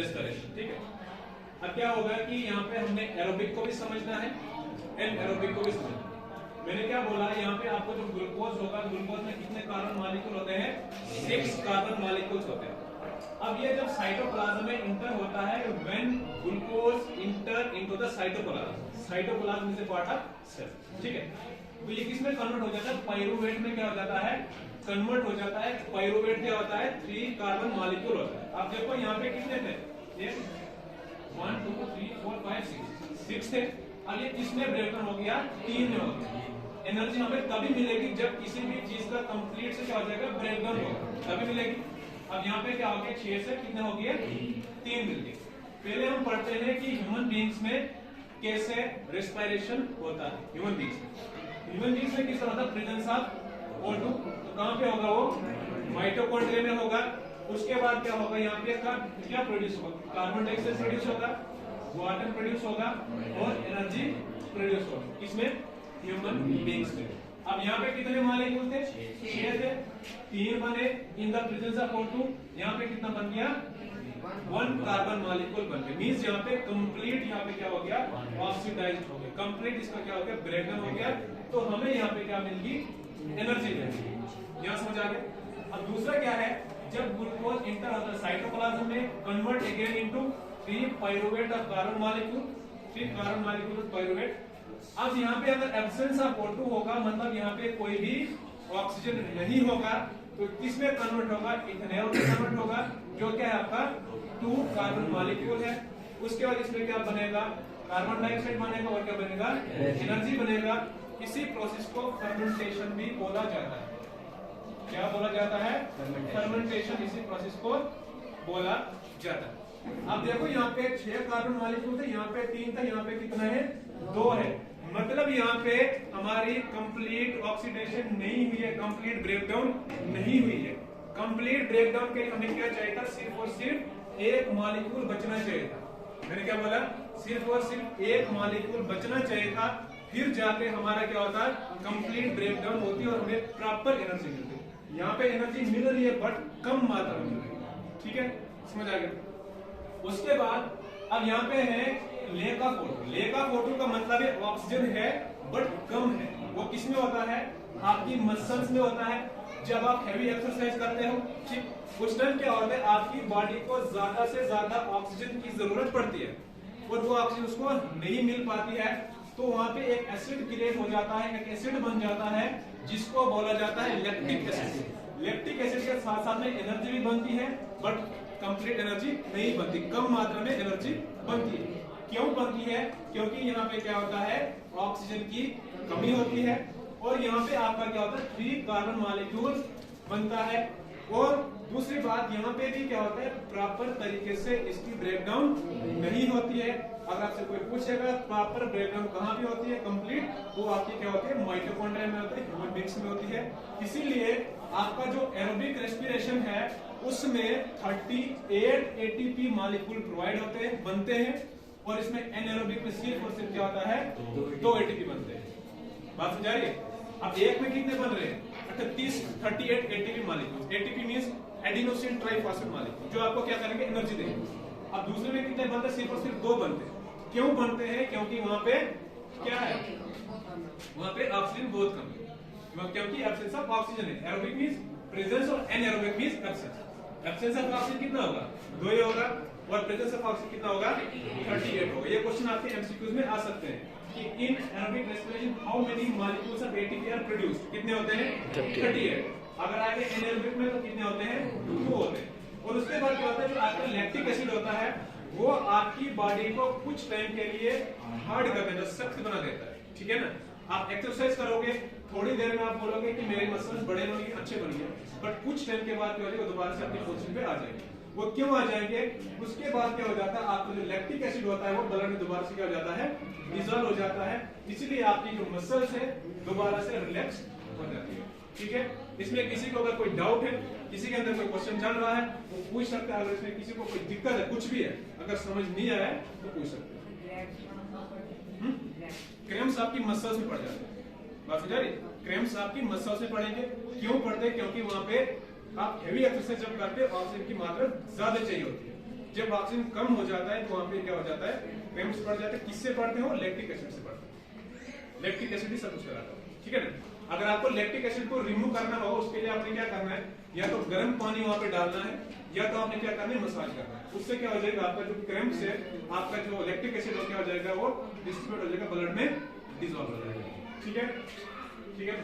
Respiration. ठीक है, अब क्या होगा कि यहाँ पे हमने एरोबिक को भी समझना है एंड एरोबिक को भी समझना है। मैंने क्या बोला, यहाँ पे आपको जो ग्लूकोज होगा, ग्लूकोज में कितने कार्बन मॉलिक्यूल होते हैं? 6 कार्बन मॉलिक्यूल्स होते हैं। अब ये जब साइटोप्लाज्म में इंटर होता है, when glucose enter into the cytoplasm, cytoplasm is a part of cell. ठीक है, तो ये किसमें कन्वर्ट हो जाता है? पाइरूवेट में क्या हो जाता है? कन्वर्ट हो जाता है। पाइरूवेट क्या होता है? 3 कार्बन मॉलिक्यूल होता है। आप देखो यहाँ पे कितने थे? ये 1 2 3 4 5 6 थे। अब ये किसमें ब्रेकडाउन हो गया? 3 में हो गया। एनर्जी हमें तभी मिलेगी जब किसी भी चीज का कंप्लीट से क्या हो जाएगा? ब्रेकडाउन होगा, तभी मिलेगी। अब यहाँ पे क्या हो गया? 6 से कितने हो गए? 3 मिल गए। पहले हम पढ़ते हैं कि ह्यूमन बीइंग्स में कैसे रेस्पिरेशन होता है। ह्यूमन बीइंग्स में किस तरह होता है? Presence of O2। तो कहाँ पे होगा वो? माइटोकॉन्ड्रिया में होगा। उसके बाद क्या होगा? यहाँ पे क्या प्रोड्यूस होगा? कार्बन डाइऑक्साइड प्रोड्यूस होगा, वाटर प्रोड्यूस होगा और एनर्जी प्रोड्यूस होगा। किसमें? ह्यूमन बीइंग्स में। अब यहाँ पे कितने मॉलिक्यूल थे? 6 थे। 3 बने in the presence of O2। यहाँ पे कितना बन गया? 1 कार्बन मॉलिक्यूल बन गया। मींस यहाँ पे कंप्लीट, यहाँ पे क्या हो गया? ऑक्सीडाइज्ड हो गया। कंप्लीट इसका क्या हो गया? ब्रेकडाउन हो गया। तो हमें यहाँ पे क्या मिलेगी? एनर्जी मिलेगी। यहाँ समझ आ गया? अब दूसरा क्या है? जब ग्लूकोज इंटर होता है साइटोप्लाज्म में, convert again into 3 pyruvate of carbon molecule, 3 carbon molecule pyruvate. अब यहाँ पे अगर एब्सेंस ऑफ O2 होगा, मतलब यहाँ पे कोई भी ऑक्सीजन नहीं होगा, तो किसमें कन्वर्ट होगा? इथेनॉल में कन्वर्ट होगा, जो क्या है आपका 2 कार्बन मॉलिक्यूल है। उसके बाद इसमें क्या बनेगा? कार्बन डाइऑक्साइड बनेगा और क्या बनेगा? एनर्जी बनेगा। इसी प्रोसेस को फर्मेंटेशन भी बोला जाता है। क्या बोला जाता है? फर्मेंटेशन। इसी प्रोसेस को बोला जाता है। अब देखो यहाँ पे 6 कार्बन मॉलिक्यूल थे, यहाँ पे 3 था, यहाँ पे कितना है? 2 है। मतलब यहाँ पे हमारी कंप्लीट ऑक्सीडेशन नहीं हुई है, कंप्लीट ब्रेकडाउन नहीं हुई है। कंप्लीट ब्रेकडाउन के लिए हमें क्या चाहिए था? सिर्फ और सिर्फ 1 मॉलिक्यूल बचना चाहिए था। मैंने क्या बोला? सिर्फ और सिर्फ 1 मॉलिक्यूल बचना चाहिए था, फिर जाके हमारा क्या होता है? कंप्लीट ब्रेकडाउन होती है और हमें प्रॉपर एनर्जी मिलती है। यहाँ पे एनर्जी मिल रही है बट कम मात्रा में मिल रही है। ठीक है, समझ आ गया? उसके बाद अब यहाँ पे है lake of O2। Lake of O2 का मतलब है ऑक्सीजन है बट कम है। वो किसमें होता है? आपकी मसल्स में होता है। जब आप हैवी एक्सरसाइज करते हो, ठीक, उस टाइम क्या होता है? आपकी बॉडी को ज्यादा से ज्यादा ऑक्सीजन की जरूरत पड़ती है और वो ऑक्सीजन उसको नहीं मिल पाती है, तो वहां पे एक एसिड क्रिएट हो जाता है, एक एसिड बन जाता है जिसको बोला जाता है लैक्टिक एसिड। लैक्टिक एसिड के साथ साथ में एनर्जी भी बनती है बट कंप्लीट एनर्जी नहीं बनती, कम मात्रा में एनर्जी बनती है। क्यों बनती है? क्योंकि यहाँ पे क्या होता है? ऑक्सीजन की कमी होती है और यहाँ पे आपका क्या होता है? 3 कार्बन मॉलिक्यूल बनता है। और दूसरी बात, यहाँ पे भी क्या होता है? प्रॉपर तरीके से इसकी ब्रेकडाउन नहीं होती है। अगर आपसे कोई पूछेगा प्रॉपर ब्रेकडाउन कहाँ पे होती है कंप्लीट, तो आपकी क्या होती है? माइटोकॉन्ड्रिया में होती है, ह्यूमन बीइंग्स में होती है। इसीलिए आपका जो एरोबिक रेस्पिरेशन है उसमें 38 ATP मॉलिक्यूल प्रोवाइड होते हैं, बनते हैं, और इसमें एनारोबिक में सिर्फ और सिर्फ क्या होता है? 2 ATP बनते हैं। बात समझ आ रही है? अब एक में कितने बन रहे हैं? 38 ATP molecule. ATP means adenosine triphosphate molecule, जो आपको क्या करेंगे? एनर्जी देंगे। अब दूसरे में कितने बनते हैं? सिर्फ और सिर्फ 2 बनते हैं। क्यों बनते हैं? क्योंकि वहां पे क्या है? वहां पे ऑक्सीजन बहुत कम है, क्योंकि एब्सेंस ऑफ ऑक्सीजन है। एरोबिक मींस प्रेजेंस और anaerobic means absence. Absence of oxygen कितना होगा? 2 ही होगा और प्रेजेंस ऑफ ऑक्सीजन कितना होगा? 38 होगा। ये क्वेश्चन आपके एमसीक्यूज में आ सकते हैं कि in aerobic respiration how many molecules of ATP are produced? कितने होते हैं? 38। अगर आगे एनारोबिक में तो कितने होते हैं? 2 होते हैं। और उसके बाद क्या होता है? जो आपका लैक्टिक एसिड होता है वो आपकी बॉडी को कुछ टाइम के लिए हार्ड कर देता है, सख्त बना देता है। ठीक है ना? आप एक्सरसाइज करोगे, थोड़ी देर में आप बोलोगे कि मेरे मसल्स बड़े बन गए, अच्छे बन गए, बट कुछ टाइम के बाद क्या हो जाएगा? दोबारा से अपनी पोजीशन पे आ जाएंगे। वो क्यों आ जाएंगे? उसके बाद क्या हो जाता है? आपका जो लैक्टिक एसिड होता है वो ब्लड में दोबारा से क्या हो जाता है? डिसॉल्व हो जाता है। इसलिए आपकी जो मसल्स है दोबारा से रिलैक्स हो जाती है। ठीक है? इसमें किसी को अगर कोई डाउट है, किसी के अंदर कोई क्वेश्चन चल रहा है, वो पूछ सकता है। अगर इसमें किसी को कोई दिक्कत है, कुछ भी है, अगर समझ नहीं आया है तो पूछ सकते हैं। क्रैम्प्स आपकी मसल्स में पड़ जाते हैं। बात समझ आ रही? क्रैम्प्स आपकी मसल्स में पड़ेंगे। क्यों पड़ते हैं? क्योंकि वहां पे आप हेवी एक्सरसाइज जब करते हैं ऑक्सीजन की मात्रा ज्यादा चाहिए होती है। जब ऑक्सीजन कम हो जाता है तो वहां पे क्या हो जाता है, क्रैम्प्स पड़ जाते हैं। किससे पड़ते हो? लैक्टिक एसिड से पड़ते हैं। लैक्टिक एसिड ही सब कुछ कराता है, ठीक है ना। अगर आपको लैक्टिक एसिड को रिमूव करना हो, उसके लिए आपने क्या करना है, या तो गर्म पानी वहां पे डालना है, या तो आपने क्या करना है, मसाज करना है। उससे क्या हो जाएगा, आपका जो क्रैम्प्स है, आपका जो लैक्टिक एसिड हो क्या हो जाएगा, वो डिस्ट्रीब्यूट हो जाएगा, ब्लड में डिसॉल्व हो जाएगा। ठीक है, ठीक है।